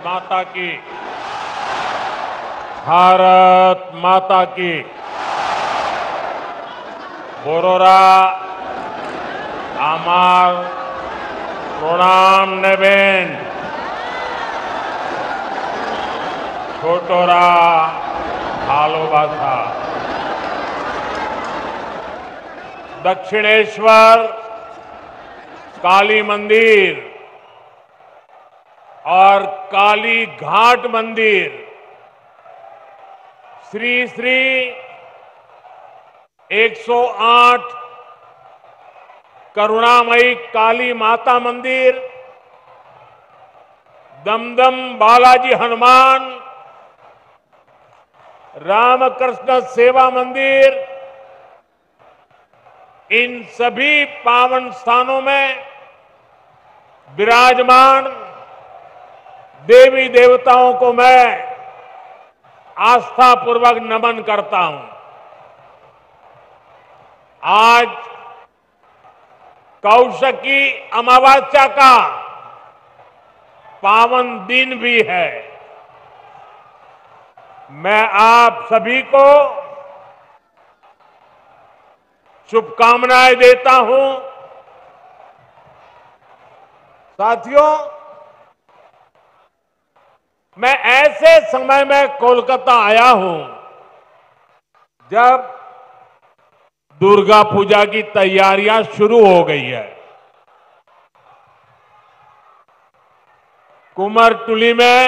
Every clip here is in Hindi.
माता की, भारत माता की। बोरोरा आमार प्रणाम नेबेन, छोटोरा भालोबासा। दक्षिणेश्वर काली मंदिर और काली घाट मंदिर, श्री श्री 108 करुणामयी काली माता मंदिर, दमदम बालाजी हनुमान, रामकृष्ण सेवा मंदिर, इन सभी पावन स्थानों में विराजमान देवी देवताओं को मैं आस्थापूर्वक नमन करता हूं। आज कौशकी अमावस्या का पावन दिन भी है। मैं आप सभी को शुभकामनाएं देता हूं। साथियों, मैं ऐसे समय में कोलकाता आया हूं जब दुर्गा पूजा की तैयारियां शुरू हो गई है। कुमारटुली में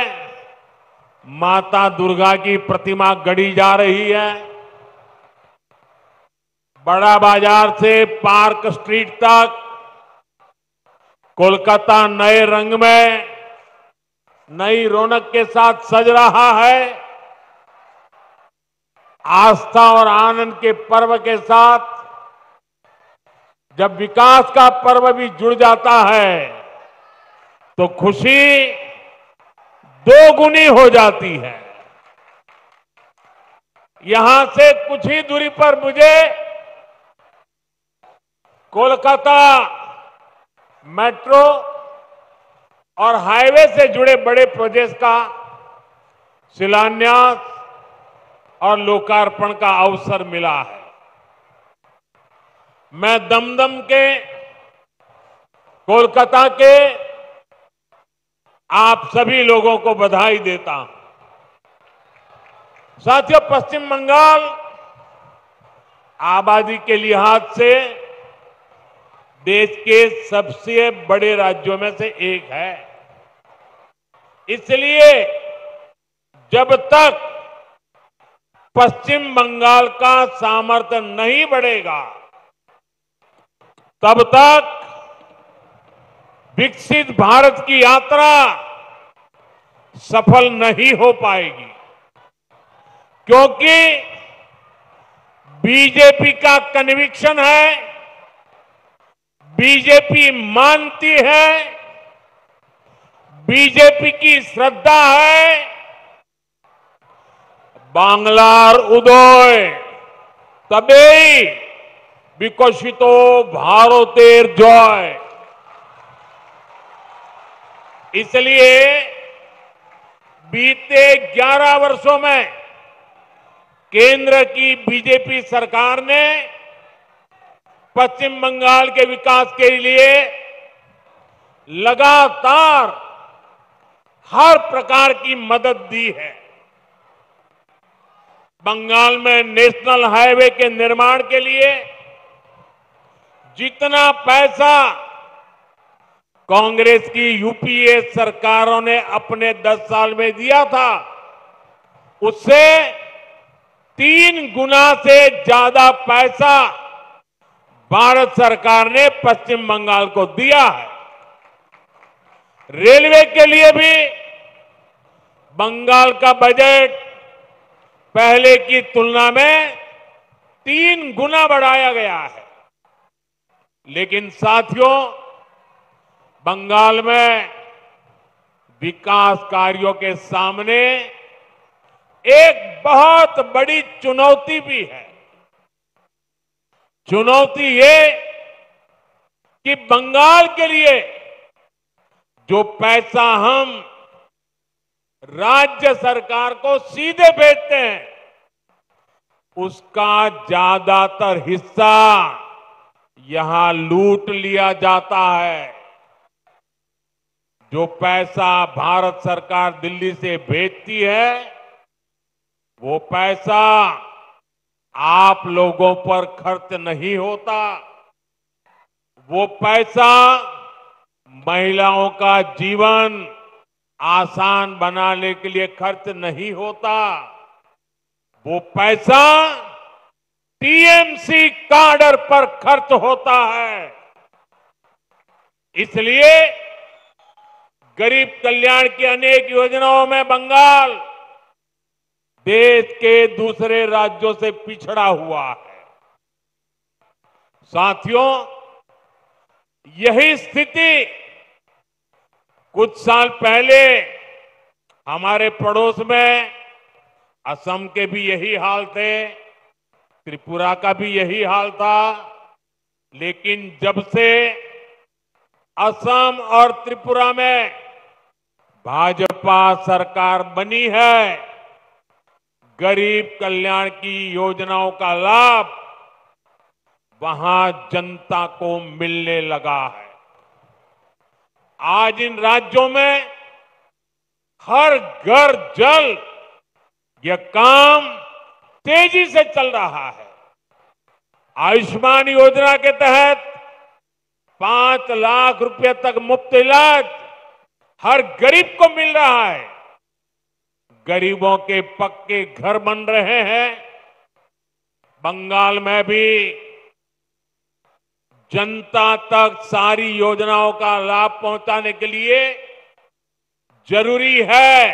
माता दुर्गा की प्रतिमा गढ़ी जा रही है। बड़ा बाजार से पार्क स्ट्रीट तक कोलकाता नए रंग में, नई रौनक के साथ सज रहा है। आस्था और आनंद के पर्व के साथ जब विकास का पर्व भी जुड़ जाता है तो खुशी दोगुनी हो जाती है। यहां से कुछ ही दूरी पर मुझे कोलकाता मेट्रो और हाईवे से जुड़े बड़े प्रोजेक्ट का शिलान्यास और लोकार्पण का अवसर मिला है। मैं दमदम के, कोलकाता के आप सभी लोगों को बधाई देता हूं। साथियों, पश्चिम बंगाल आबादी के लिहाज से देश के सबसे बड़े राज्यों में से एक है। इसलिए जब तक पश्चिम बंगाल का सामर्थ्य नहीं बढ़ेगा तब तक विकसित भारत की यात्रा सफल नहीं हो पाएगी, क्योंकि बीजेपी का कन्विक्शन है, बीजेपी मानती है, बीजेपी की श्रद्धा है, बांग्लार उदय तबेई विकसितो भारतेर जय। इसलिए बीते 11 वर्षों में केंद्र की बीजेपी सरकार ने पश्चिम बंगाल के विकास के लिए लगातार हर प्रकार की मदद दी है। बंगाल में नेशनल हाईवे के निर्माण के लिए जितना पैसा कांग्रेस की यूपीए सरकारों ने अपने 10 साल में दिया था, उससे 3 गुना से ज्यादा पैसा भारत सरकार ने पश्चिम बंगाल को दिया है। रेलवे के लिए भी बंगाल का बजट पहले की तुलना में 3 गुना बढ़ाया गया है। लेकिन साथियों, बंगाल में विकास कार्यों के सामने एक बहुत बड़ी चुनौती भी है। चुनौती ये कि बंगाल के लिए जो पैसा हम राज्य सरकार को सीधे भेजते हैं, उसका ज्यादातर हिस्सा यहां लूट लिया जाता है। जो पैसा भारत सरकार दिल्ली से भेजती है, वो पैसा आप लोगों पर खर्च नहीं होता। वो पैसा महिलाओं का जीवन आसान बनाने के लिए खर्च नहीं होता। वो पैसा टीएमसी काडर पर खर्च होता है। इसलिए गरीब कल्याण की अनेक योजनाओं में बंगाल देश के दूसरे राज्यों से पिछड़ा हुआ है। साथियों, यही स्थिति कुछ साल पहले हमारे पड़ोस में असम के भी यही हाल थे, त्रिपुरा का भी यही हाल था। लेकिन जब से असम और त्रिपुरा में भाजपा सरकार बनी है, गरीब कल्याण की योजनाओं का लाभ वहां जनता को मिलने लगा है। आज इन राज्यों में हर घर जल यह काम तेजी से चल रहा है। आयुष्मान योजना के तहत 5 लाख रुपए तक मुफ्त इलाज हर गरीब को मिल रहा है। गरीबों के पक्के घर बन रहे हैं। बंगाल में भी जनता तक सारी योजनाओं का लाभ पहुंचाने के लिए जरूरी है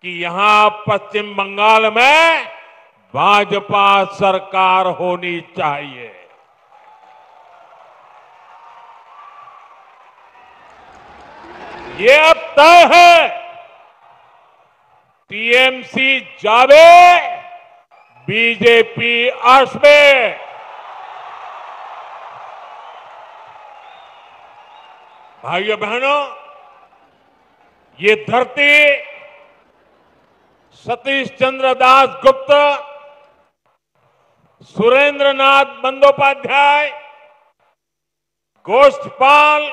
कि यहां पश्चिम बंगाल में भाजपा सरकार होनी चाहिए। ये अब तय है। टीएमसी जावे, बीजेपी आसवे। भाइयों बहनों, ये धरती सतीश चंद्र दास गुप्त, सुरेंद्र नाथ बंदोपाध्याय, गोष्ठपाल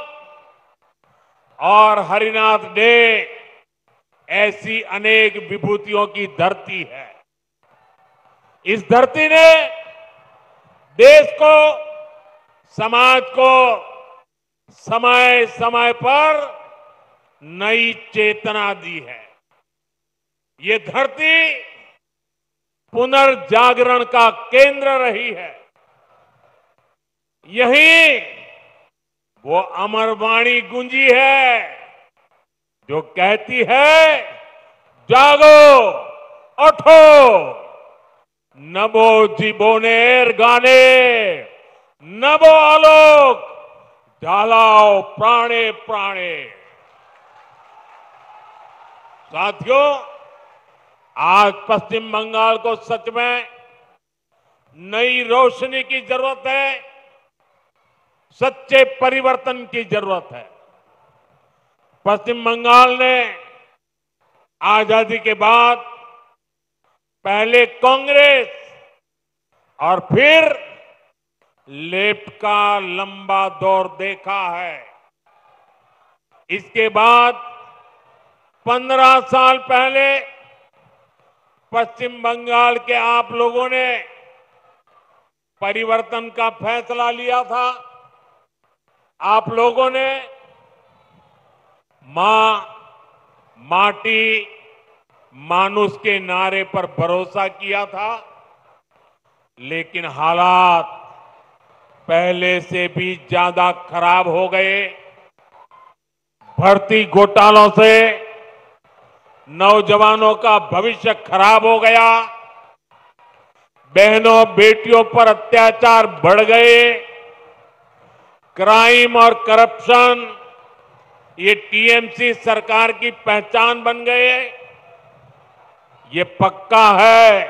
और हरिनाथ डे ऐसी अनेक विभूतियों की धरती है। इस धरती ने देश को, समाज को समय समय पर नई चेतना दी है। ये धरती पुनर्जागरण का केंद्र रही है। यही वो अमर वाणी गूंजी है जो कहती है, जागो, उठो, नभो जीवोनेर गाने, नभो आलोक, ढालाओ प्राणे प्राणे। साथियों, आज पश्चिम बंगाल को सच में नई रोशनी की जरूरत है, सच्चे परिवर्तन की जरूरत है। पश्चिम बंगाल ने आजादी के बाद पहले कांग्रेस और फिर लेफ्ट का लंबा दौर देखा है। इसके बाद 15 साल पहले पश्चिम बंगाल के आप लोगों ने परिवर्तन का फैसला लिया था। आप लोगों ने मां, माटी, मानुष के नारे पर भरोसा किया था। लेकिन हालात पहले से भी ज्यादा खराब हो गए। भर्ती घोटालों से नौजवानों का भविष्य खराब हो गया। बहनों बेटियों पर अत्याचार बढ़ गए। क्राइम और करप्शन ये टीएमसी सरकार की पहचान बन गए। ये पक्का है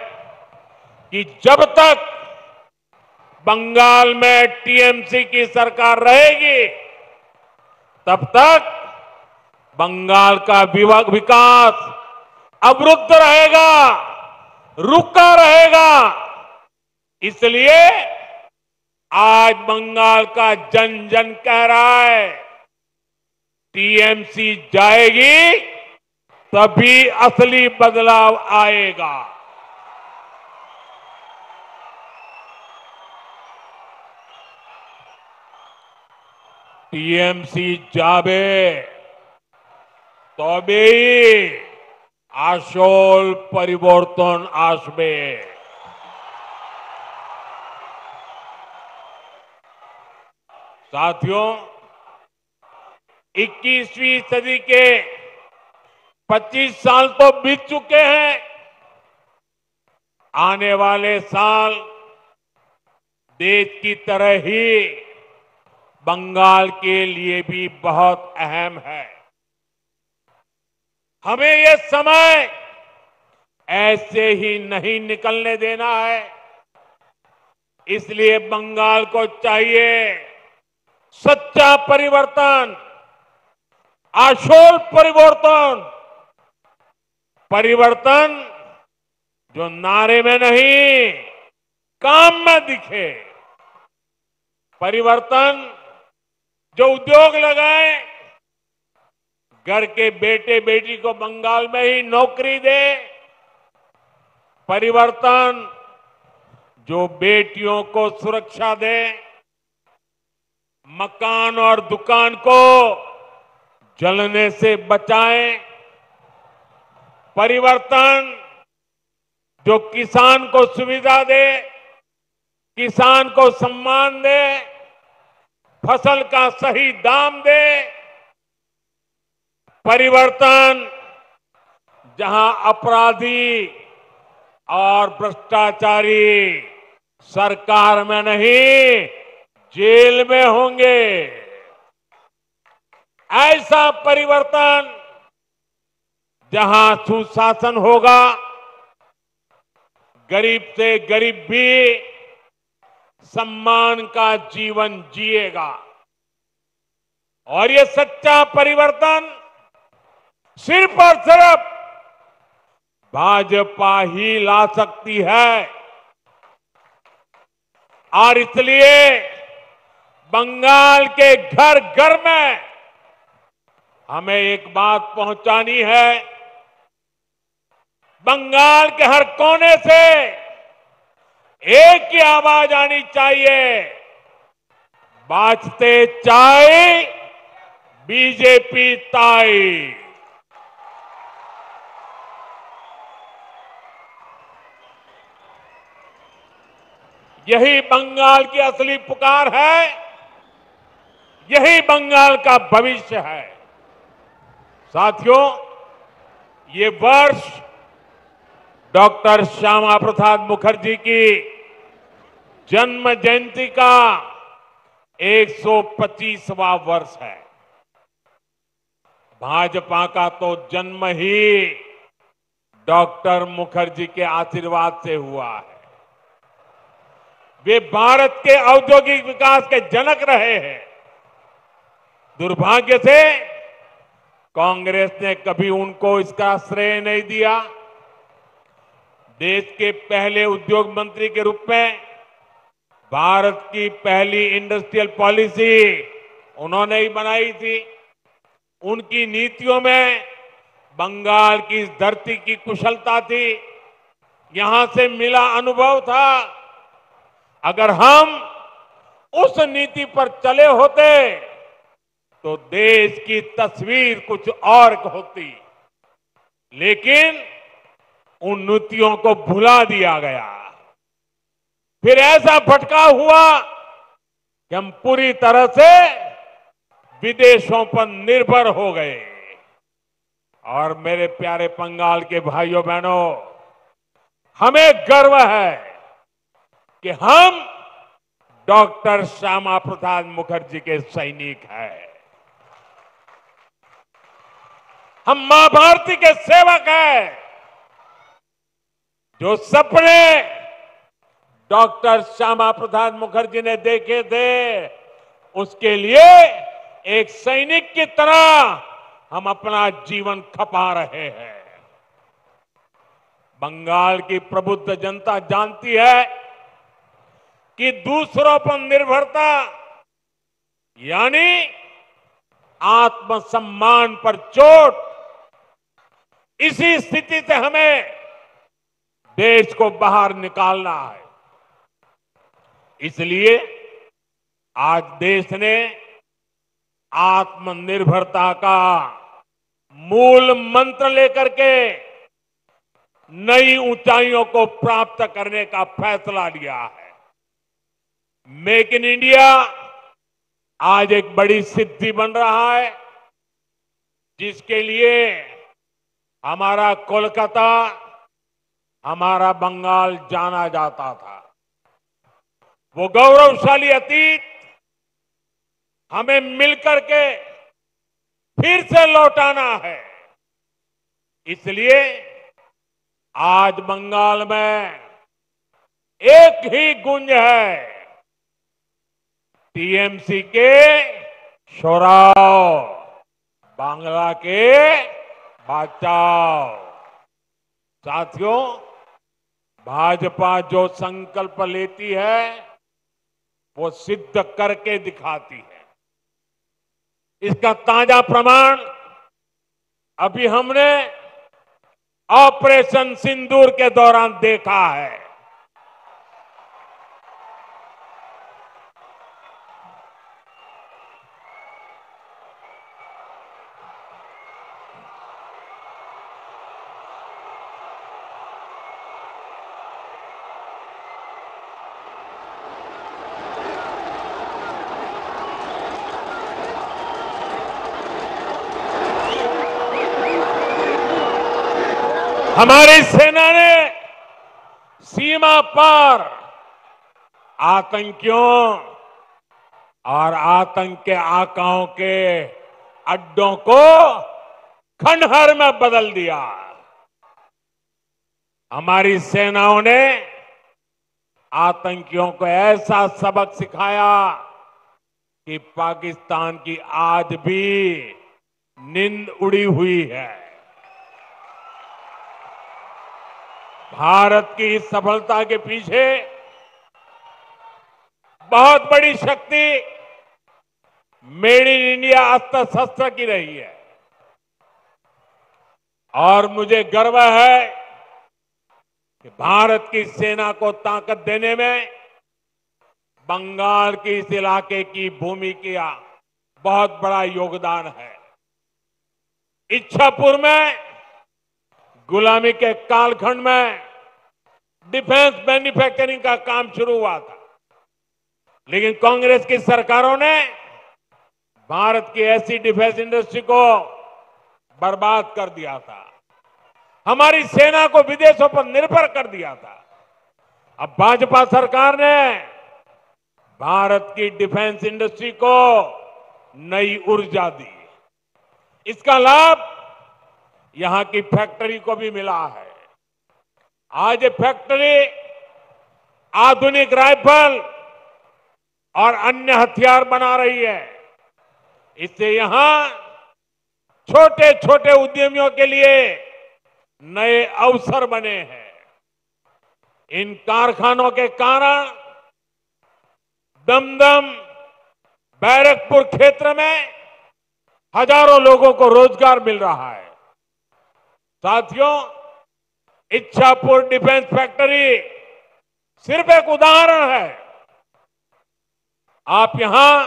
कि जब तक बंगाल में टीएमसी की सरकार रहेगी, तब तक बंगाल का विकास अवरुद्ध रहेगा, रुका रहेगा। इसलिए आज बंगाल का जन जन कह रहा है, टीएमसी जाएगी तभी असली बदलाव आएगा। टीएमसी जाबे তবেই আসল পরিবর্তন আসবে। साथियों, 21वीं सदी के 25 साल तो बीत चुके हैं। आने वाले साल देश की तरह ही बंगाल के लिए भी बहुत अहम है। हमें ये समय ऐसे ही नहीं निकलने देना है। इसलिए बंगाल को चाहिए सच्चा परिवर्तन, आशोल परिवर्तन, परिवर्तन जो नारे में नहीं काम में दिखे, परिवर्तन जो उद्योग लगाए, घर के बेटे बेटी को बंगाल में ही नौकरी दे, परिवर्तन जो बेटियों को सुरक्षा दे, मकान और दुकान को जलने से बचाए, परिवर्तन जो किसान को सुविधा दे, किसान को सम्मान दे, फसल का सही दाम दे, परिवर्तन जहां अपराधी और भ्रष्टाचारी सरकार में नहीं जेल में होंगे, ऐसा परिवर्तन जहां सुशासन होगा, गरीब से गरीब भी सम्मान का जीवन जिएगा। और ये सच्चा परिवर्तन सिर्फ और सिर्फ भाजपा ही ला सकती है। और इसलिए बंगाल के घर घर में हमें एक बात पहुंचानी है। बंगाल के हर कोने से एक ही आवाज आनी चाहिए, बाजते चाय बीजेपी ताई। यही बंगाल की असली पुकार है, यही बंगाल का भविष्य है। साथियों, ये वर्ष डॉक्टर श्यामा प्रसाद मुखर्जी की जन्म जयंती का 125वां वर्ष है। भाजपा का तो जन्म ही डॉक्टर मुखर्जी के आशीर्वाद से हुआ है। वे भारत के औद्योगिक विकास के जनक रहे हैं। दुर्भाग्य से कांग्रेस ने कभी उनको इसका श्रेय नहीं दिया। देश के पहले उद्योग मंत्री के रूप में भारत की पहली इंडस्ट्रियल पॉलिसी उन्होंने ही बनाई थी। उनकी नीतियों में बंगाल की इस धरती की कुशलता थी, यहां से मिला अनुभव था। अगर हम उस नीति पर चले होते तो देश की तस्वीर कुछ और होती, लेकिन उन नीतियों को भुला दिया गया। फिर ऐसा भटकाव हुआ कि हम पूरी तरह से विदेशों पर निर्भर हो गए। और मेरे प्यारे बंगाल के भाइयों बहनों, हमें गर्व है कि हम डॉक्टर श्यामा प्रसाद मुखर्जी के सैनिक हैं। हम मां भारती के सेवक हैं। जो सपने डॉक्टर श्यामा प्रसाद मुखर्जी ने देखे थे, उसके लिए एक सैनिक की तरह हम अपना जीवन खपा रहे हैं। बंगाल की प्रबुद्ध जनता जानती है कि दूसरों पर निर्भरता यानी आत्मसम्मान पर चोट, इसी स्थिति से हमें देश को बाहर निकालना है। इसलिए आज देश ने आत्मनिर्भरता का मूल मंत्र लेकर के नई ऊंचाइयों को प्राप्त करने का फैसला लिया है। मेक इन इंडिया आज एक बड़ी सिद्धि बन रहा है, जिसके लिए हमारा कोलकाता, हमारा बंगाल जाना जाता था। वो गौरवशाली अतीत हमें मिलकर के फिर से लौटाना है। इसलिए आज बंगाल में एक ही गूंज है, टीएमसी के शोराव, बांग्ला के बचाओ। साथियों, भाजपा जो संकल्प लेती है वो सिद्ध करके दिखाती है। इसका ताजा प्रमाण अभी हमने ऑपरेशन सिंदूर के दौरान देखा है। हमारी सेना ने सीमा पार आतंकियों और आतंक के आकाओं के अड्डों को खंडहर में बदल दिया। हमारी सेनाओं ने आतंकियों को ऐसा सबक सिखाया कि पाकिस्तान की आज भी नींद उड़ी हुई है। भारत की इस सफलता के पीछे बहुत बड़ी शक्ति मेड इन इंडिया अस्त्र शस्त्र की रही है। और मुझे गर्व है कि भारत की सेना को ताकत देने में बंगाल के इस इलाके की भूमि का बहुत बड़ा योगदान है। इच्छापुर में गुलामी के कालखंड में डिफेंस मैन्युफैक्चरिंग का काम शुरू हुआ था, लेकिन कांग्रेस की सरकारों ने भारत की ऐसी डिफेंस इंडस्ट्री को बर्बाद कर दिया था, हमारी सेना को विदेशों पर निर्भर कर दिया था। अब भाजपा सरकार ने भारत की डिफेंस इंडस्ट्री को नई ऊर्जा दी। इसका लाभ यहां की फैक्ट्री को भी मिला है। आज ये फैक्ट्री आधुनिक राइफल और अन्य हथियार बना रही है। इससे यहां छोटे छोटे उद्यमियों के लिए नए अवसर बने हैं। इन कारखानों के कारण दमदम, बैरकपुर क्षेत्र में हजारों लोगों को रोजगार मिल रहा है। साथियों, इच्छापुर डिफेंस फैक्ट्री सिर्फ एक उदाहरण है। आप यहां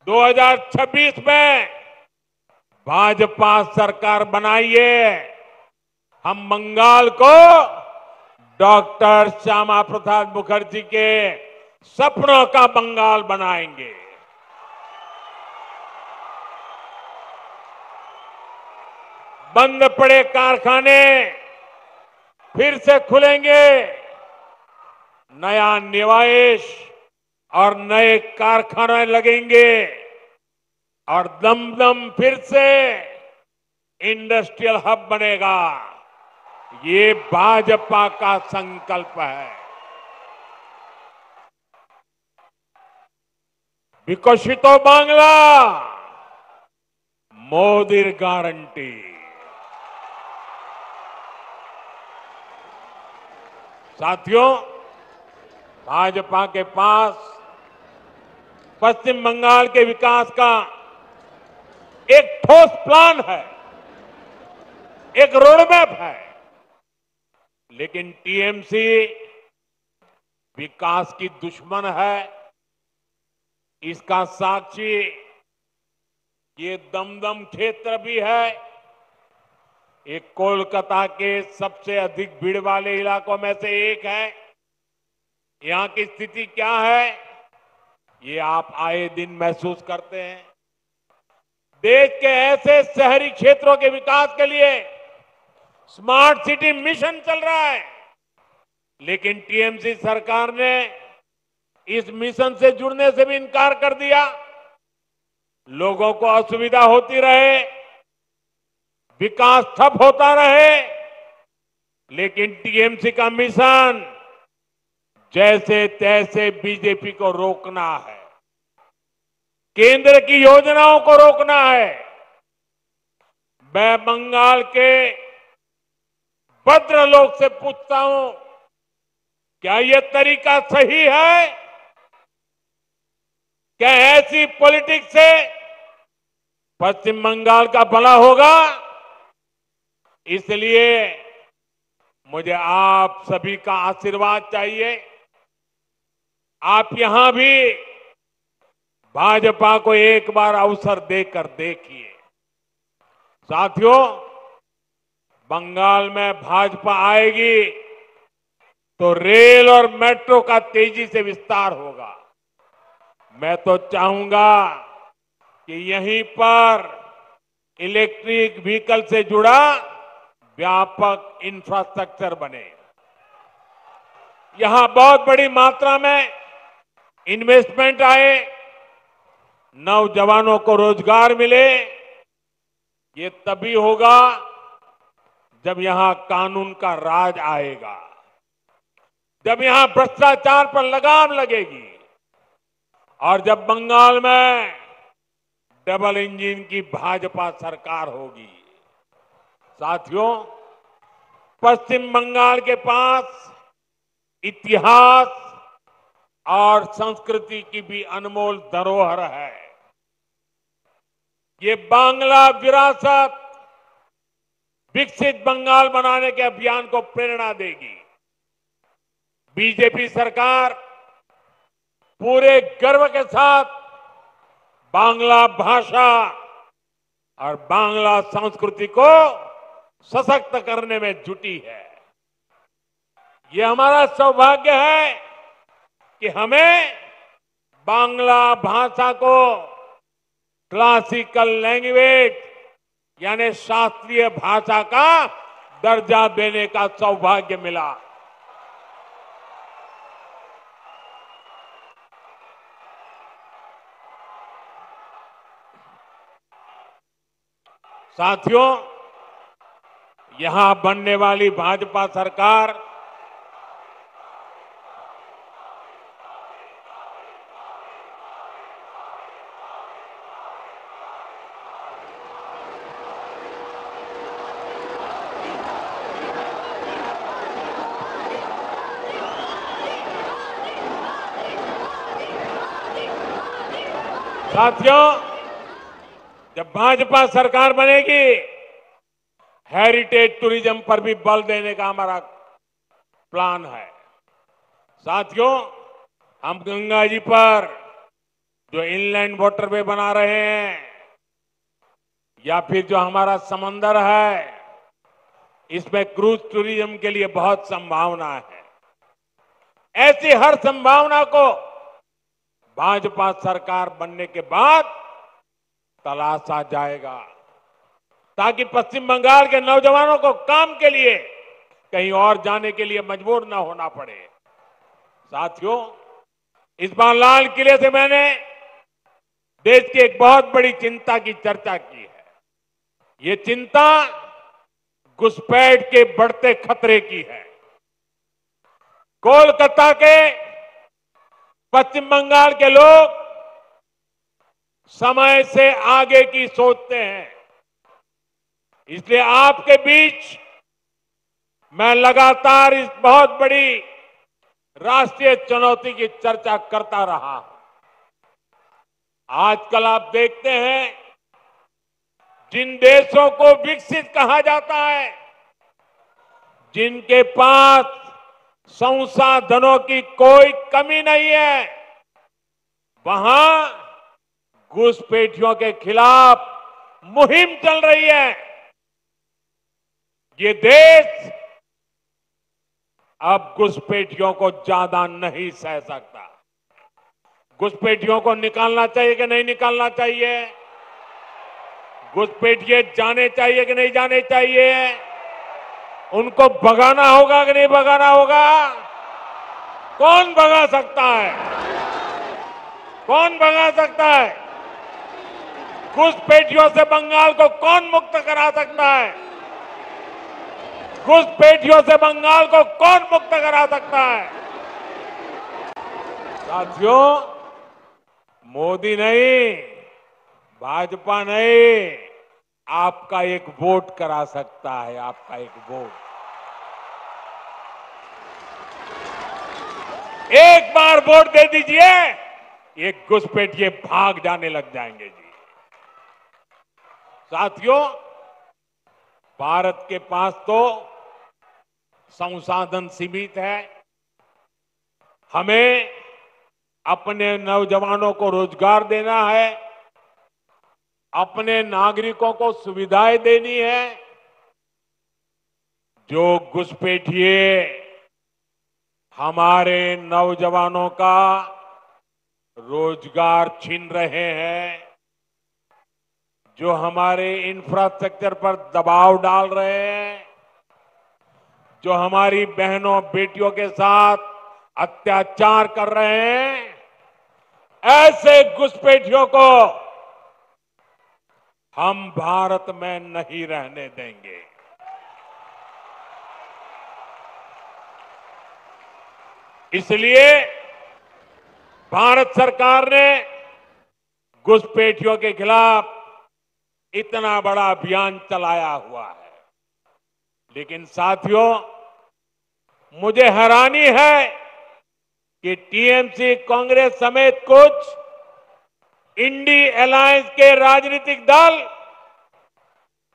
2026 में भाजपा सरकार बनाइए, हम बंगाल को डॉक्टर श्यामा प्रसाद मुखर्जी के सपनों का बंगाल बनाएंगे। बंद पड़े कारखाने फिर से खुलेंगे, नया निवेश और नए कारखाने लगेंगे और दमदम फिर से इंडस्ट्रियल हब बनेगा। ये भाजपा का संकल्प है। विकसितो बांग्ला, मोदी गारंटी। साथियों, भाजपा के पास पश्चिम बंगाल के विकास का एक ठोस प्लान है, एक रोडमैप है, लेकिन टीएमसी विकास की दुश्मन है। इसका साक्षी ये दमदम क्षेत्र भी है। एक कोलकाता के सबसे अधिक भीड़ वाले इलाकों में से एक है। यहां की स्थिति क्या है, ये आप आए दिन महसूस करते हैं। देश के ऐसे शहरी क्षेत्रों के विकास के लिए स्मार्ट सिटी मिशन चल रहा है, लेकिन टीएमसी सरकार ने इस मिशन से जुड़ने से भी इनकार कर दिया। लोगों को असुविधा होती रहे, विकास ठप होता रहे, लेकिन टीएमसी का मिशन जैसे तैसे बीजेपी को रोकना है, केंद्र की योजनाओं को रोकना है। मैं बंगाल के भद्रलोक से पूछता हूं, क्या यह तरीका सही है? क्या ऐसी पॉलिटिक्स से पश्चिम बंगाल का भला होगा? इसलिए मुझे आप सभी का आशीर्वाद चाहिए। आप यहां भी भाजपा को एक बार अवसर देकर देखिए। साथियों, बंगाल में भाजपा आएगी तो रेल और मेट्रो का तेजी से विस्तार होगा। मैं तो चाहूंगा कि यहीं पर इलेक्ट्रिक व्हीकल से जुड़ा व्यापक इंफ्रास्ट्रक्चर बने। यहां बहुत बड़ी मात्रा में इन्वेस्टमेंट आए, नौजवानों को रोजगार मिले। ये तभी होगा जब यहां कानून का राज आएगा, जब यहां भ्रष्टाचार पर लगाम लगेगी और जब बंगाल में डबल इंजन की भाजपा सरकार होगी। साथियों, पश्चिम बंगाल के पास इतिहास और संस्कृति की भी अनमोल धरोहर है। ये बांग्ला विरासत विकसित बंगाल बनाने के अभियान को प्रेरणा देगी। बीजेपी सरकार पूरे गर्व के साथ बांग्ला भाषा और बांग्ला संस्कृति को सशक्त करने में जुटी है। ये हमारा सौभाग्य है कि हमें बांग्ला भाषा को क्लासिकल लैंग्वेज यानी शास्त्रीय भाषा का दर्जा देने का सौभाग्य मिला। साथियों, यहां बनने वाली भाजपा सरकार साथियों, जब भाजपा सरकार बनेगी, हेरिटेज टूरिज्म पर भी बल देने का हमारा प्लान है। साथियों, हम गंगा जी पर जो इनलैंड वाटरवे बना रहे हैं या फिर जो हमारा समंदर है, इसमें क्रूज टूरिज्म के लिए बहुत संभावना है। ऐसी हर संभावना को भाजपा सरकार बनने के बाद तलाशा जाएगा, ताकि पश्चिम बंगाल के नौजवानों को काम के लिए कहीं और जाने के लिए मजबूर न होना पड़े। साथियों, इस बार लाल किले से मैंने देश की एक बहुत बड़ी चिंता की चर्चा की है। ये चिंता घुसपैठ के बढ़ते खतरे की है। कोलकाता के पश्चिम बंगाल के लोग समय से आगे की सोचते हैं। इसलिए आपके बीच मैं लगातार इस बहुत बड़ी राष्ट्रीय चुनौती की चर्चा करता रहा हूं। आजकल आप देखते हैं, जिन देशों को विकसित कहा जाता है, जिनके पास संसाधनों की कोई कमी नहीं है, वहां घुसपैठियों के खिलाफ मुहिम चल रही है। ये देश अब घुसपैठियों को ज्यादा नहीं सह सकता। घुसपैठियों को निकालना चाहिए कि नहीं निकालना चाहिए? घुसपैठिए जाने चाहिए कि नहीं जाने चाहिए? उनको भगाना होगा कि नहीं भगाना होगा? कौन भगा सकता है? कौन भगा सकता है? घुसपैठियों से बंगाल को कौन मुक्त करा सकता है? घुसपैठियों से बंगाल को कौन मुक्त करा सकता है? साथियों, मोदी नहीं, भाजपा नहीं, आपका एक वोट करा सकता है। आपका एक वोट, एक बार वोट दे दीजिए, ये घुसपैठिए भाग जाने लग जाएंगे जी। साथियों, भारत के पास तो संसाधन सीमित है। हमें अपने नौजवानों को रोजगार देना है, अपने नागरिकों को सुविधाएं देनी है। जो घुसपैठिए हमारे नौजवानों का रोजगार छीन रहे हैं, जो हमारे इंफ्रास्ट्रक्चर पर दबाव डाल रहे हैं, जो हमारी बहनों बेटियों के साथ अत्याचार कर रहे हैं, ऐसे घुसपैठियों को हम भारत में नहीं रहने देंगे। इसलिए भारत सरकार ने घुसपैठियों के खिलाफ इतना बड़ा अभियान चलाया हुआ है। लेकिन साथियों, मुझे हैरानी है कि टीएमसी, कांग्रेस समेत कुछ इंडी अलायंस के राजनीतिक दल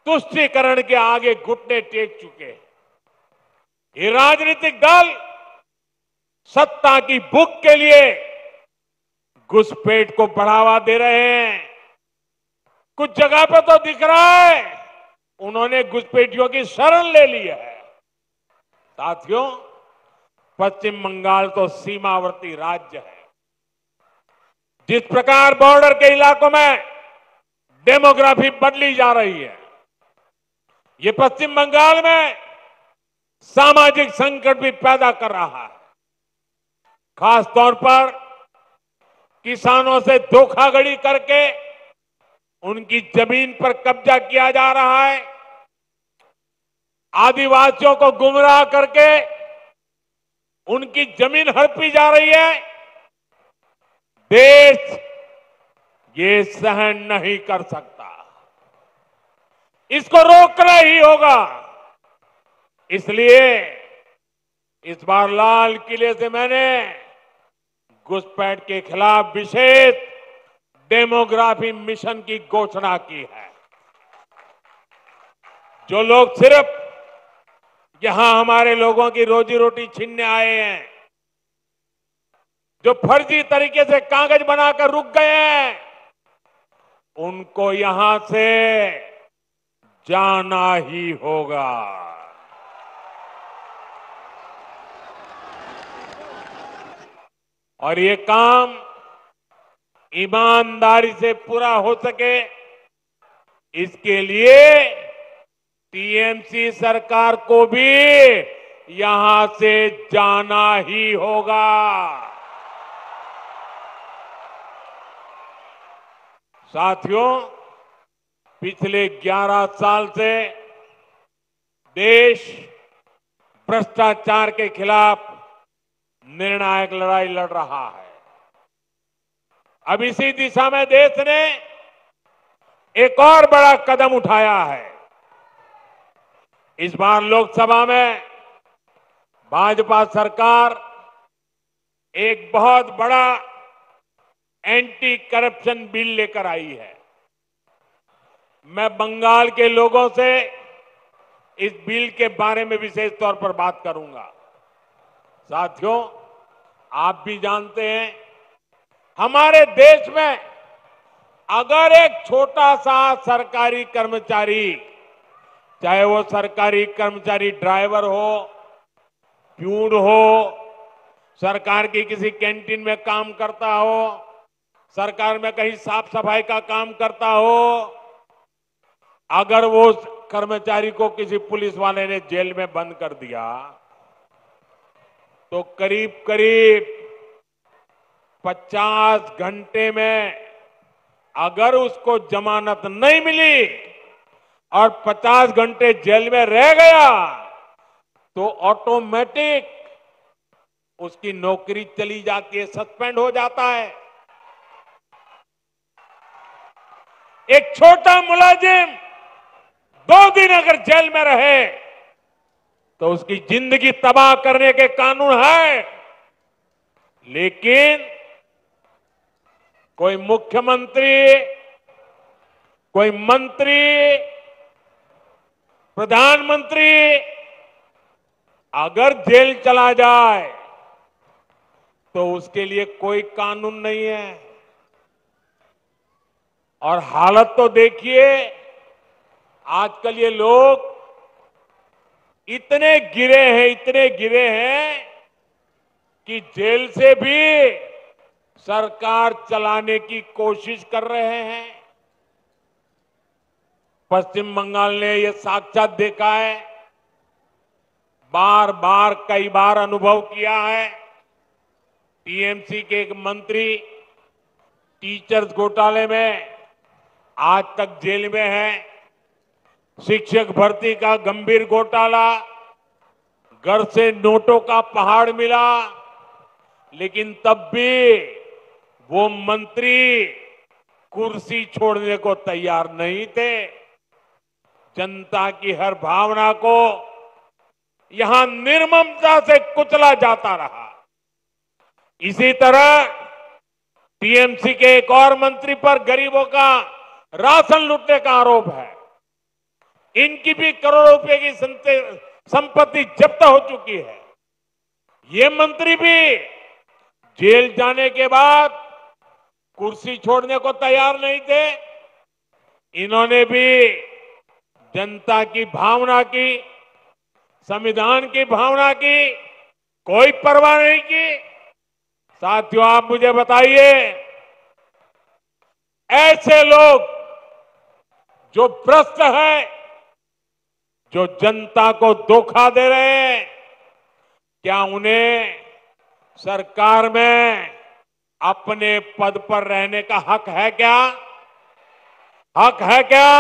तुष्टीकरण के आगे घुटने टेक चुके हैं। ये राजनीतिक दल सत्ता की भूख के लिए घुसपैठ को बढ़ावा दे रहे हैं। कुछ जगह पर तो दिख रहा है उन्होंने घुसपैठियों की शरण ले ली है। साथियों, पश्चिम बंगाल तो सीमावर्ती राज्य है। जिस प्रकार बॉर्डर के इलाकों में डेमोग्राफी बदली जा रही है, ये पश्चिम बंगाल में सामाजिक संकट भी पैदा कर रहा है। खास तौर पर किसानों से धोखाधड़ी करके उनकी जमीन पर कब्जा किया जा रहा है। आदिवासियों को गुमराह करके उनकी जमीन हड़पी जा रही है। देश ये सहन नहीं कर सकता, इसको रोकना ही होगा। इसलिए इस बार लाल किले से मैंने घुसपैठ के खिलाफ विशेष डेमोग्राफी मिशन की घोषणा की है। जो लोग सिर्फ यहां हमारे लोगों की रोजी रोटी छीनने आए हैं, जो फर्जी तरीके से कागज बनाकर रुक गए हैं, उनको यहां से जाना ही होगा। और ये काम ईमानदारी से पूरा हो सके, इसके लिए टीएमसी सरकार को भी यहां से जाना ही होगा। साथियों, पिछले 11 साल से देश भ्रष्टाचार के खिलाफ निर्णायक लड़ाई लड़ रहा है। अब इसी दिशा में देश ने एक और बड़ा कदम उठाया है। इस बार लोकसभा में भाजपा सरकार एक बहुत बड़ा एंटी करप्शन बिल लेकर आई है। मैं बंगाल के लोगों से इस बिल के बारे में विशेष तौर पर बात करूंगा। साथियों, आप भी जानते हैं, हमारे देश में अगर एक छोटा सा सरकारी कर्मचारी, चाहे वो सरकारी कर्मचारी ड्राइवर हो, प्यून हो, सरकार की किसी कैंटीन में काम करता हो, सरकार में कहीं साफ सफाई का काम करता हो, अगर वो कर्मचारी को किसी पुलिस वाले ने जेल में बंद कर दिया तो करीब करीब 50 घंटे में अगर उसको जमानत नहीं मिली और 50 घंटे जेल में रह गया तो ऑटोमेटिक उसकी नौकरी चली जाती है, सस्पेंड हो जाता है। एक छोटा मुलाजिम 2 दिन अगर जेल में रहे तो उसकी जिंदगी तबाह करने के कानून है। लेकिन कोई मुख्यमंत्री, कोई मंत्री, प्रधानमंत्री अगर जेल चला जाए तो उसके लिए कोई कानून नहीं है। और हालत तो देखिए, आजकल ये लोग इतने गिरे हैं कि जेल से भी सरकार चलाने की कोशिश कर रहे हैं। पश्चिम बंगाल ने यह साक्षात देखा है, बार बार कई बार अनुभव किया है। टीएमसी के एक मंत्री टीचर्स घोटाले में आज तक जेल में है। शिक्षक भर्ती का गंभीर घोटाला, घर से नोटों का पहाड़ मिला, लेकिन तब भी वो मंत्री कुर्सी छोड़ने को तैयार नहीं थे। जनता की हर भावना को यहां निर्ममता से कुचला जाता रहा। इसी तरह टीएमसी के एक और मंत्री पर गरीबों का राशन लूटने का आरोप है। इनकी भी करोड़ों रुपए की संपत्ति जब्त हो चुकी है। ये मंत्री भी जेल जाने के बाद कुर्सी छोड़ने को तैयार नहीं थे। इन्होंने भी जनता की भावना की, संविधान की भावना की कोई परवाह नहीं की। साथियों, आप मुझे बताइए, ऐसे लोग जो भ्रष्ट है, जो जनता को धोखा दे रहे हैं, क्या उन्हें सरकार में अपने पद पर रहने का हक है क्या? हक है क्या?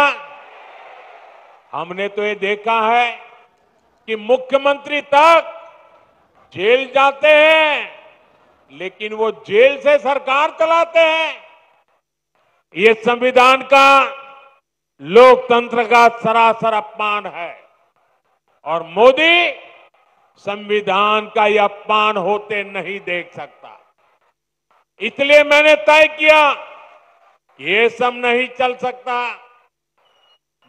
हमने तो ये देखा है कि मुख्यमंत्री तक जेल जाते हैं, लेकिन वो जेल से सरकार चलाते हैं। ये संविधान का, लोकतंत्र का सरासर अपमान है और मोदी संविधान का यह अपमान होते नहीं देख सकता। इसलिए मैंने तय किया कि ये सब नहीं चल सकता।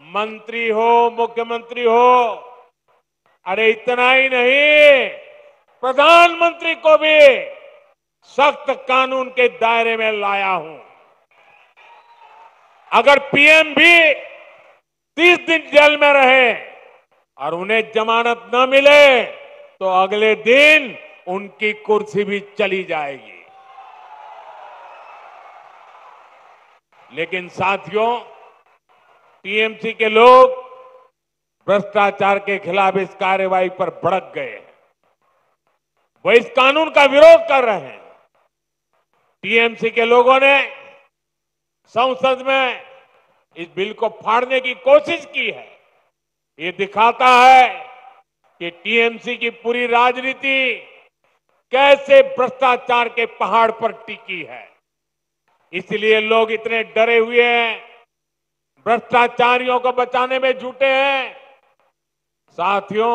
मंत्री हो, मुख्यमंत्री हो, अरे इतना ही नहीं, प्रधानमंत्री को भी सख्त कानून के दायरे में लाया हूं। अगर पीएम भी 30 दिन जेल में रहे और उन्हें जमानत न मिले तो अगले दिन उनकी कुर्सी भी चली जाएगी। लेकिन साथियों, टीएमसी के लोग भ्रष्टाचार के खिलाफ इस कार्रवाई पर भड़क गए हैं। वो इस कानून का विरोध कर रहे हैं। टीएमसी के लोगों ने संसद में इस बिल को फाड़ने की कोशिश की है। ये दिखाता है कि टीएमसी की पूरी राजनीति कैसे भ्रष्टाचार के पहाड़ पर टिकी है। इसलिए लोग इतने डरे हुए हैं, भ्रष्टाचारियों को बचाने में जुटे हैं। साथियों,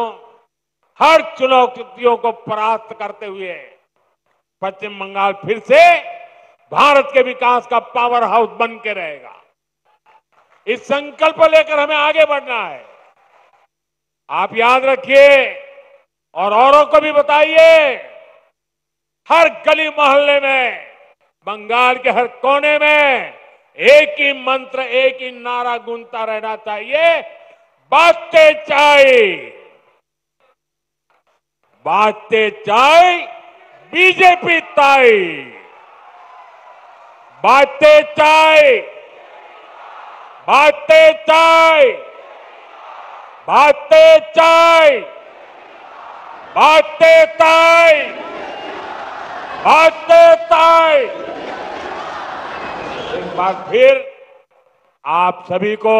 हर चुनौतियों को परास्त करते हुए पश्चिम बंगाल फिर से भारत के विकास का पावर हाउस बन के रहेगा। इस संकल्प को लेकर हमें आगे बढ़ना है। आप याद रखिए और औरों को भी बताइए, हर गली मोहल्ले में, बंगाल के हर कोने में एक ही मंत्र, एक ही नारा गूंजता रहना चाहिए, बांटते चाय बीजेपी ताई, बांटते चाय, बांटते चाय, बांटते चाय, बांटते चाय, बांटते चाय। एक बार फिर आप सभी को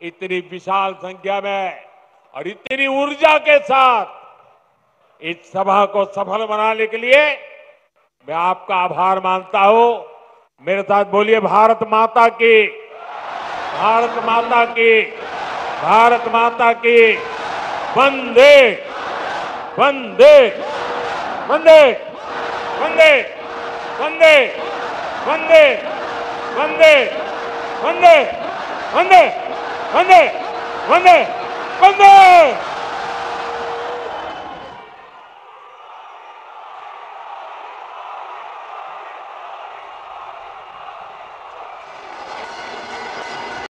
इतनी विशाल संख्या में और इतनी ऊर्जा के साथ इस सभा को सफल बनाने के लिए मैं आपका आभार मानता हूं। मेरे साथ बोलिए, भारत माता की, भारत माता की, भारत माता की, वंदे वंदे वंदे वंदे वंदे वंदे वंदे वंदे वंदे वंदे वंदे वंदे।